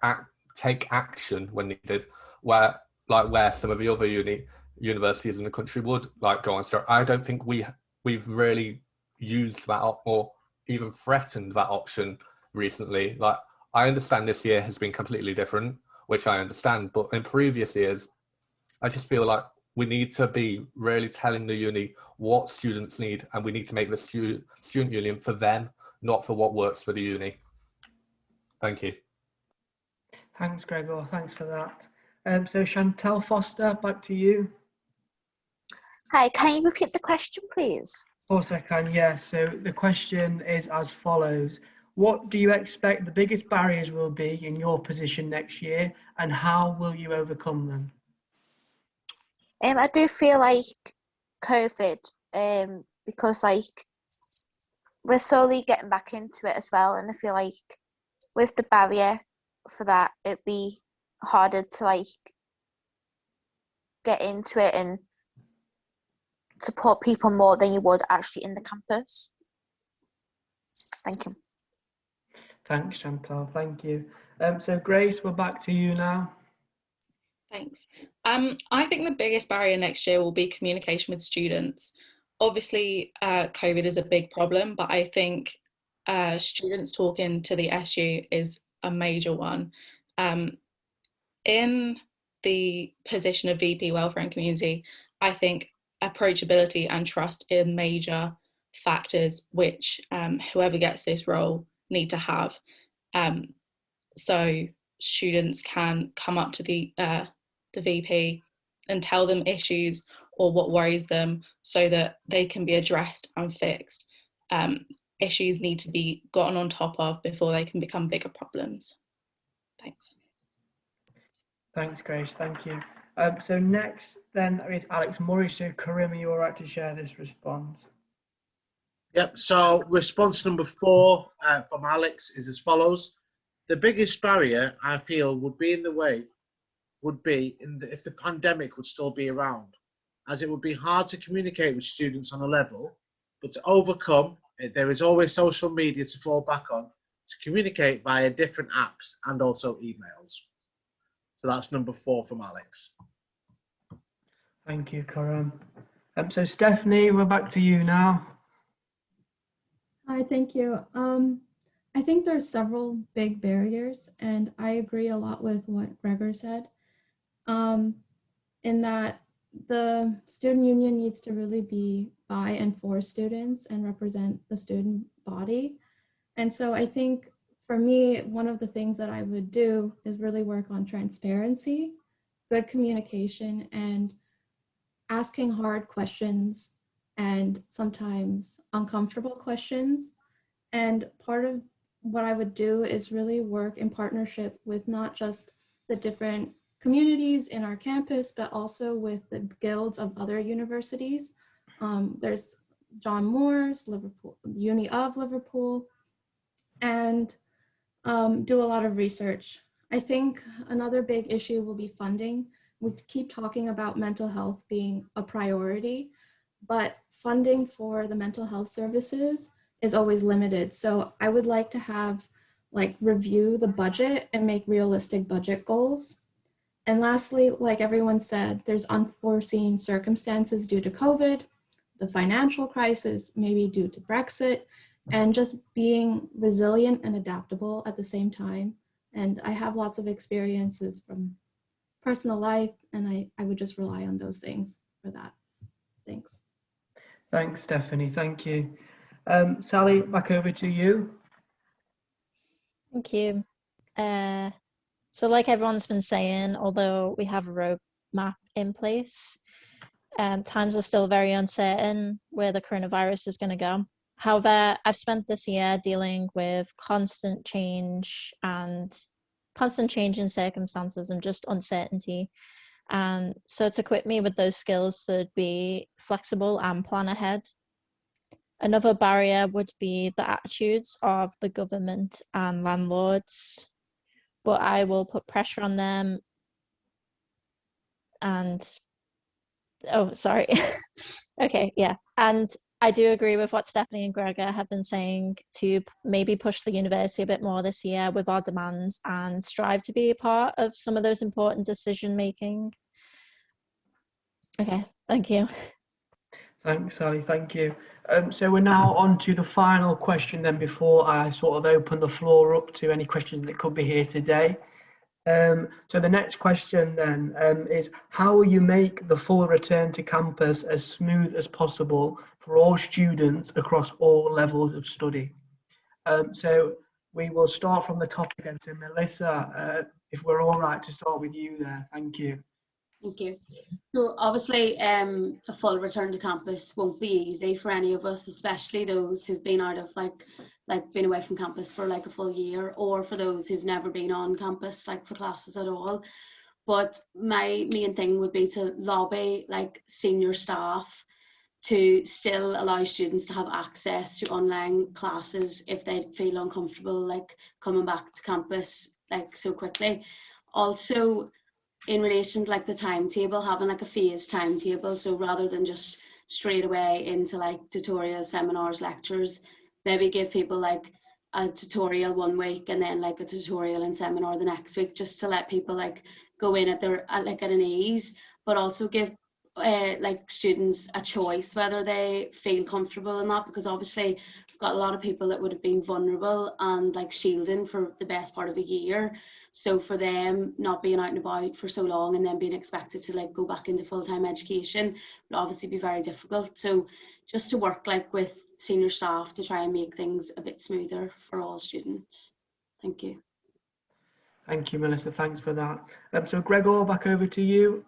take action when needed, where some of the other universities in the country would go on strike. I don't think we've really used that or even threatened that option recently. I understand this year has been completely different, which I understand, but in previous years, I just feel like we need to be really telling the uni what students need, and we need to make the student union for them, not for what works for the uni. Thank you. Thanks, Gregor. Thanks for that. So Chantal Foster, back to you. Hi, can you repeat the question, please? Of course I can, yeah. So the question is as follows. What do you expect the biggest barriers will be in your position next year, and how will you overcome them? I do feel like COVID, because like we're slowly getting back into it as well, and I feel like with the barrier for that, it'd be harder to like get into it and support people more than you would actually in the campus. Thank you. Thanks, Chantal. Thank you. So Grace, we're back to you now. Thanks. I think the biggest barrier next year will be communication with students. Obviously, COVID is a big problem, but I think students talking to the SU is a major one. In the position of VP Welfare and Community, I think approachability and trust are major factors which whoever gets this role need to have. So students can come up to the VP and tell them issues or what worries them so that they can be addressed and fixed. Issues need to be gotten on top of before they can become bigger problems. Thanks. Thanks, Grace. Thank you. So next then is Alex Murray. So Karim, are you all right to share this response? Yep, so response number 4 from Alex is as follows. The biggest barrier I feel would be in the way if the pandemic would still be around, as it would be hard to communicate with students on a level, but to overcome it, there is always social media to fall back on to communicate via different apps and also emails. So that's number 4 from Alex. Thank you, Karim. So Stephanie, we're back to you now. Hi, thank you. I think there's several big barriers, and I agree a lot with what Gregor said, in that the student union needs to really be by and for students and represent the student body. And so I think for me, one of the things that I would do is really work on transparency, good communication, and asking hard questions and sometimes uncomfortable questions. And part of what I would do is really work in partnership with not just the different communities in our campus, but also with the guilds of other universities. There's John Moore's, Liverpool, Uni of Liverpool, and do a lot of research. I think another big issue will be funding. We keep talking about mental health being a priority, but funding for the mental health services is always limited. So I would like to have review the budget and make realistic budget goals. And lastly, like everyone said, there's unforeseen circumstances due to COVID, the financial crisis, maybe due to Brexit, and just being resilient and adaptable at the same time. And I have lots of experiences from personal life, and I would just rely on those things for that. Thanks. Thanks, Stephanie. Thank you. Sally, back over to you. Thank you. So like everyone's been saying, although we have a roadmap in place, times are still very uncertain where the coronavirus is going to go. However, I've spent this year dealing with constant change in circumstances and just uncertainty. And so to equip me with those skills to be flexible and plan ahead. Another barrier would be the attitudes of the government and landlords, but I will put pressure on them and, oh, sorry. Okay, yeah. And I do agree with what Stephanie and Gregor have been saying to maybe push the university a bit more this year with our demands and strive to be a part of some of those important decision making. Okay, thank you. Thanks, Sally. Thank you. So we're now on to the final question then before I sort of open the floor up to any questions that could be here today. So the next question then is, how will you make the full return to campus as smooth as possible for all students across all levels of study? So we will start from the top again. So Melissa, if we're all right to start with you there, thank you. Thank you. So obviously a full return to campus won't be easy for any of us, especially those who've been out of like been away from campus for like a full year, or for those who've never been on campus like for classes at all. But my main thing would be to lobby like senior staff to still allow students to have access to online classes if they feel uncomfortable like coming back to campus like so quickly. Also, in relation to like the timetable, having like a phased timetable, so rather than just straight away into like tutorials, seminars, lectures, maybe give people like a tutorial one week and then like a tutorial and seminar the next week, just to let people like go in at an ease, but also give like students a choice whether they feel comfortable in that, because obviously we've got a lot of people that would have been vulnerable and like shielding for the best part of a year. So for them not being out and about for so long and then being expected to like go back into full-time education would obviously be very difficult. So just to work like with senior staff to try and make things a bit smoother for all students. Thank you. Thank you, Melissa. Thanks for that. So Gregor, back over to you.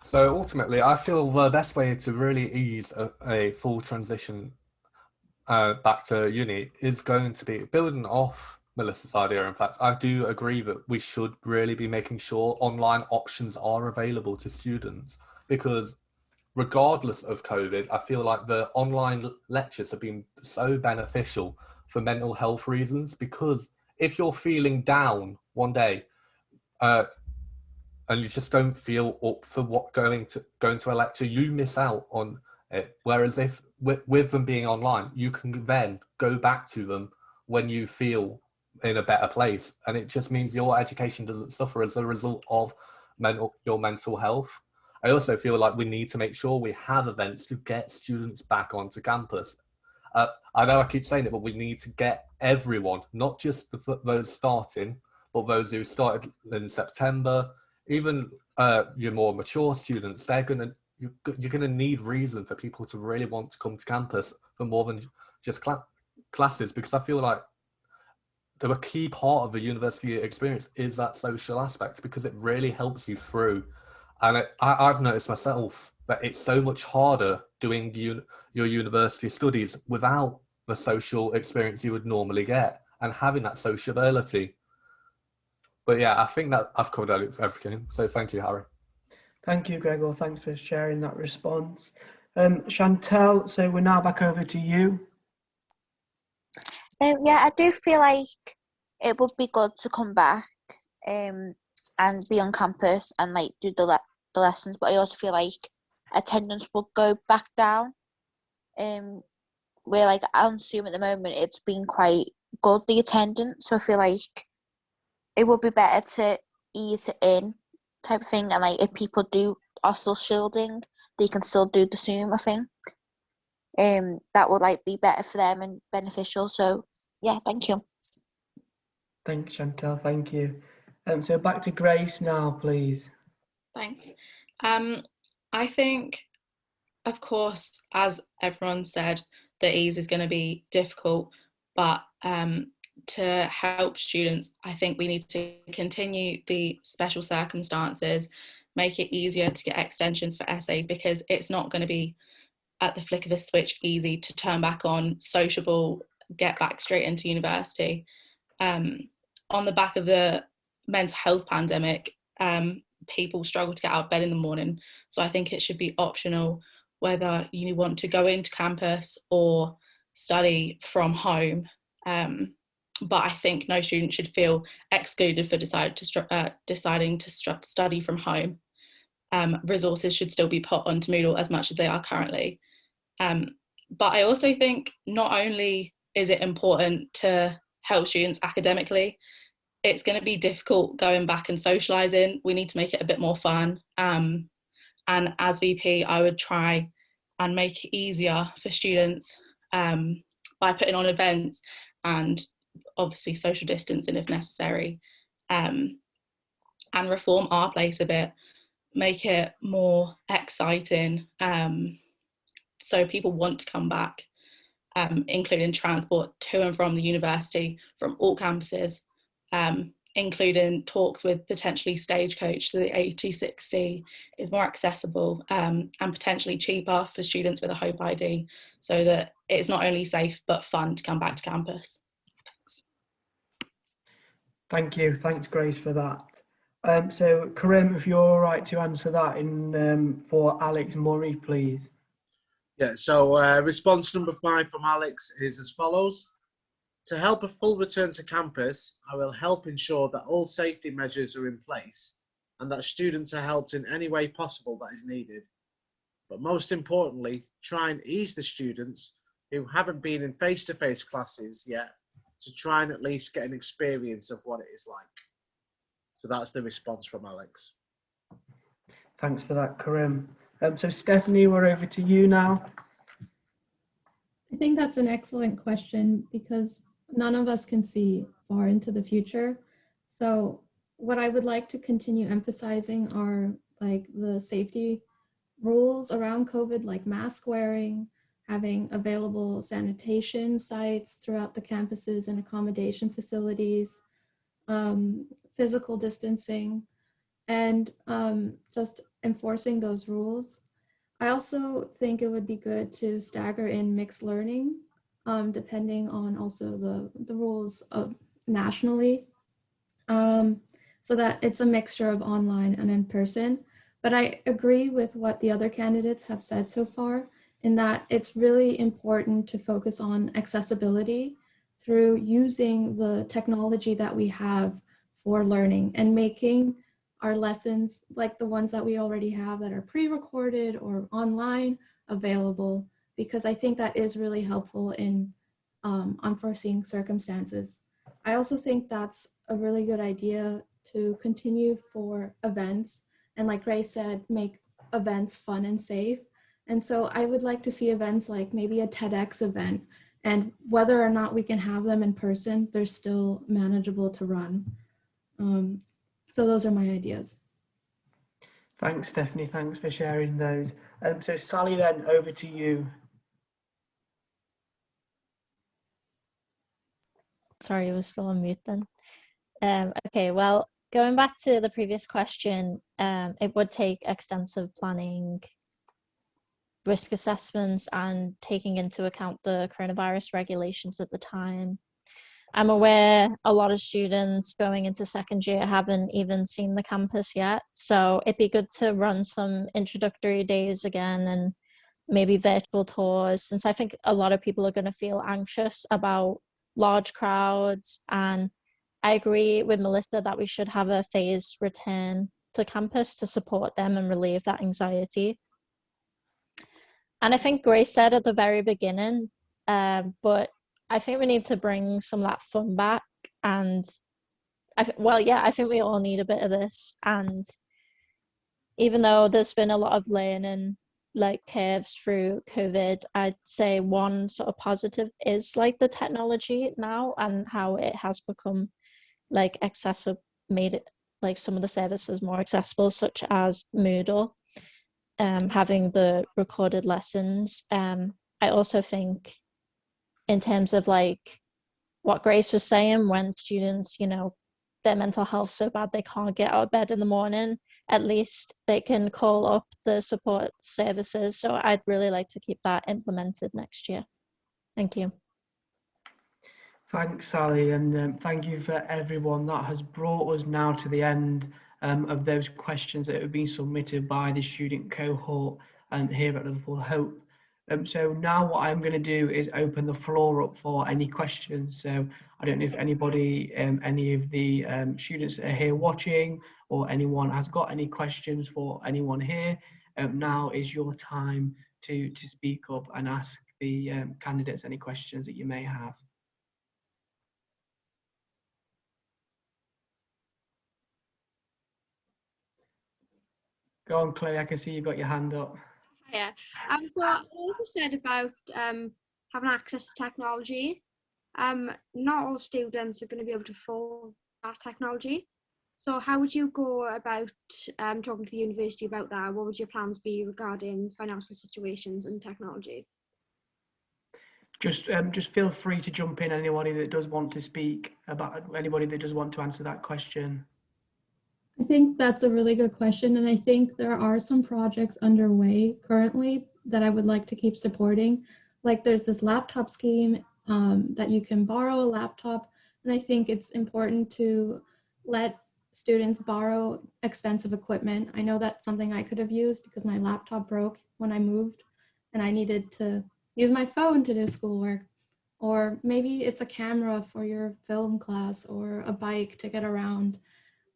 So ultimately, I feel the best way to really ease a full transition back to uni is going to be building off Melissa's idea. In fact, I do agree that we should really be making sure online options are available to students, because regardless of COVID, I feel like the online lectures have been so beneficial for mental health reasons, because if you're feeling down one day and you just don't feel up for going to a lecture, you miss out on it. Whereas if with them being online, you can then go back to them when you feel in a better place, and it just means your education doesn't suffer as a result of your mental health. I also feel like we need to make sure we have events to get students back onto campus. I know I keep saying it, but we need to get everyone, not just those starting, but those who started in September, even your more mature students. You're gonna need reason for people to really want to come to campus for more than just classes, because I feel like a key part of the university experience is that social aspect, because it really helps you through. And I've noticed myself that it's so much harder doing your university studies without the social experience you would normally get and having that sociability. But yeah, I think that I've covered everything. So thank you, Harry. Thank you, Gregor. Thanks for sharing that response. Chantel, so we're now back over to you. Yeah, I do feel like it would be good to come back and be on campus and like do the lessons, but I also feel like attendance will go back down. Where like on Zoom at the moment, it's been quite good, the attendance, so I feel like it would be better to ease it in type of thing, and like if people are still shielding, they can still do the Zoom, I think. That would like be better for them and beneficial. So yeah, thank you. Thanks, Chantel. Thank you. So back to Grace now, please. Thanks. I think, of course, as everyone said, the ease is going to be difficult, but to help students, I think we need to continue the special circumstances, make it easier to get extensions for essays, because it's not going to be at the flick of a switch easy to turn back on, sociable, get back straight into university. On the back of the mental health pandemic, people struggle to get out of bed in the morning. So I think it should be optional whether you want to go into campus or study from home. But I think no student should feel excluded for deciding to study from home. Resources should still be put onto Moodle as much as they are currently. But I also think not only is it important to help students academically, it's going to be difficult going back and socialising. We need to make it a bit more fun. And as VP, I would try and make it easier for students by putting on events and obviously social distancing if necessary. and reform our place a bit, make it more exciting, so people want to come back, including transport to and from the university from all campuses, including talks with potentially Stagecoach so the 86C is more accessible and potentially cheaper for students with a Hope ID, so that it's not only safe but fun to come back to campus. Thank you. Thanks, Grace, for that. So, Karim, if you're all right to answer that for Alex Murray, please. Yeah, so response number 5 from Alex is as follows. To help a full return to campus, I will help ensure that all safety measures are in place and that students are helped in any way possible that is needed. But most importantly, try and ease the students who haven't been in face-to-face classes yet to try and at least get an experience of what it is like. So that's the response from Alex. Thanks for that, Karim. So Stephanie, we're over to you now. I think that's an excellent question because none of us can see far into the future. So what I would like to continue emphasizing are like the safety rules around COVID, like mask wearing, having available sanitation sites throughout the campuses and accommodation facilities, physical distancing, and just enforcing those rules. I also think it would be good to stagger in mixed learning, depending on also the rules of nationally, so that it's a mixture of online and in person. But I agree with what the other candidates have said so far, in that it's really important to focus on accessibility through using the technology that we have for learning and making our lessons, like the ones that we already have that are pre-recorded or online, available, because I think that is really helpful in unforeseen circumstances. I also think that's a really good idea to continue for events, and like Grace said, make events fun and safe. And so I would like to see events like maybe a TEDx event, and whether or not we can have them in person, they're still manageable to run. So those are my ideas. Thanks, Stephanie. Thanks for sharing those. So Sally, then over to you. Sorry, I was still on mute then. Okay, well, going back to the previous question, it would take extensive planning, risk assessments, and taking into account the coronavirus regulations at the time. I'm aware a lot of students going into second year haven't even seen the campus yet, so it'd be good to run some introductory days again and maybe virtual tours, since I think a lot of people are going to feel anxious about large crowds. And I agree with Melissa that we should have a phased return to campus to support them and relieve that anxiety. And I think Grace said at the very beginning, but I think we need to bring some of that fun back. And I think we all need a bit of this. And even though there's been a lot of learning like curves through COVID, I'd say one sort of positive is like the technology now and how it has become like accessible, made it like some of the services more accessible, such as Moodle, having the recorded lessons. I also think in terms of like what Grace was saying, when students, you know, their mental health so bad they can't get out of bed in the morning, at least they can call up the support services. So I'd really like to keep that implemented next year. Thank you. Thanks, Sally, and thank you for everyone. That has brought us now to the end of those questions that have been submitted by the student cohort here at Liverpool Hope. So now what I'm going to do is open the floor up for any questions. So I don't know if anybody, any of the students that are here watching, or anyone has got any questions for anyone here. Now is your time to speak up and ask the candidates any questions that you may have. Go on, Chloe, I can see you've got your hand up. Yeah. So what you said about having access to technology, not all students are going to be able to afford that technology. So how would you go about talking to the university about that? What would your plans be regarding financial situations and technology? Just feel free to jump in, anybody that does want to speak, about anybody that does want to answer that question. I think that's a really good question, and I think there are some projects underway currently that I would like to keep supporting. Like there's this laptop scheme that you can borrow a laptop, and I think it's important to let students borrow expensive equipment. I know that's something I could have used because my laptop broke when I moved and I needed to use my phone to do schoolwork. Or maybe it's a camera for your film class or a bike to get around.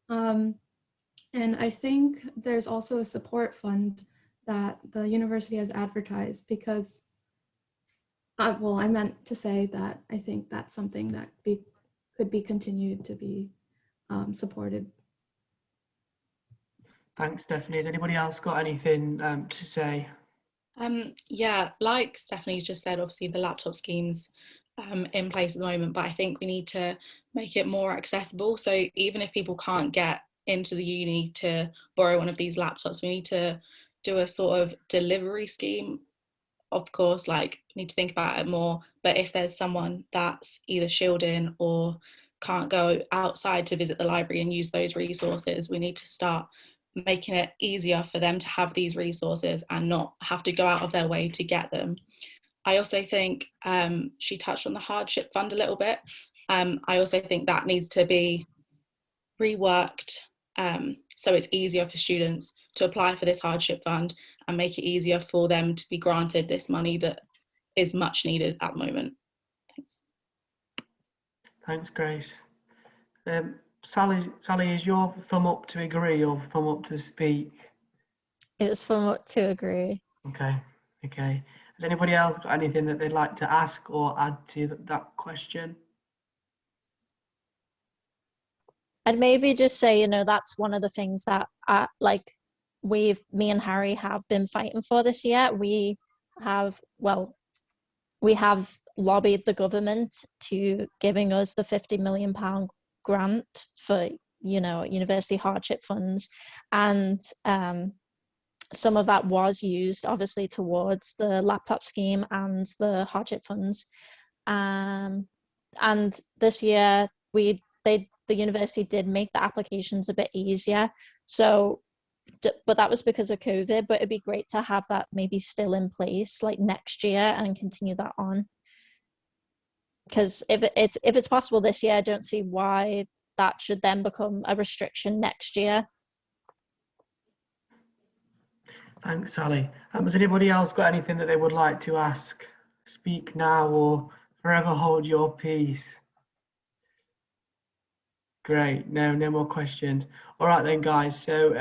And I think there's also a support fund that the university has advertised because, well, I meant to say that I think that's something that could be continued to be supported. Thanks, Stephanie. Has anybody else got anything to say? Yeah, like Stephanie's just said, obviously the laptop scheme's in place at the moment, but I think we need to make it more accessible. So even if people can't get into the uni to borrow one of these laptops, we need to do a sort of delivery scheme. Of course, like, need to think about it more, but if there's someone that's either shielding or can't go outside to visit the library and use those resources, we need to start making it easier for them to have these resources and not have to go out of their way to get them. I also think she touched on the hardship fund a little bit. I also think that needs to be reworked so it's easier for students to apply for this hardship fund and make it easier for them to be granted this money that is much needed at the moment. Thanks. Thanks, Grace. Sally, is your thumb up to agree or thumb up to speak? It was thumb up to agree. Okay. Has anybody else got anything that they'd like to ask or add to that question? I'd maybe just say, that's one of the things that me and Harry have been fighting for this year. We have lobbied the government to giving us the £50 million grant for, university hardship funds. And some of that was used obviously towards the laptop scheme and the hardship funds. And this year the university did make the applications a bit easier. So, but that was because of COVID, but it'd be great to have that maybe still in place like next year and continue that on. Because if it's possible this year, I don't see why that should then become a restriction next year. Thanks, Sally. Has anybody else got anything that they would like to ask? Speak now or forever hold your peace. Great, no more questions. All right then, guys. So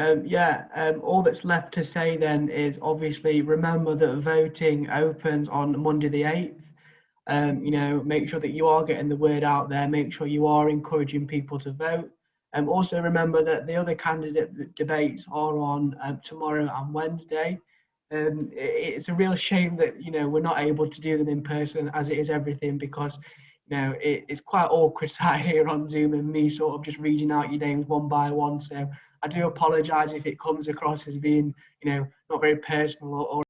all that's left to say then is obviously remember that voting opens on Monday the 8th. Make sure that you are getting the word out there. Make sure you are encouraging people to vote. Also remember that the other candidate debates are on tomorrow and Wednesday. It's a real shame that we're not able to do them in person, as it is everything, because it's quite awkward sat here on Zoom and me sort of just reading out your names one by one. So I do apologise if it comes across as being not very personal or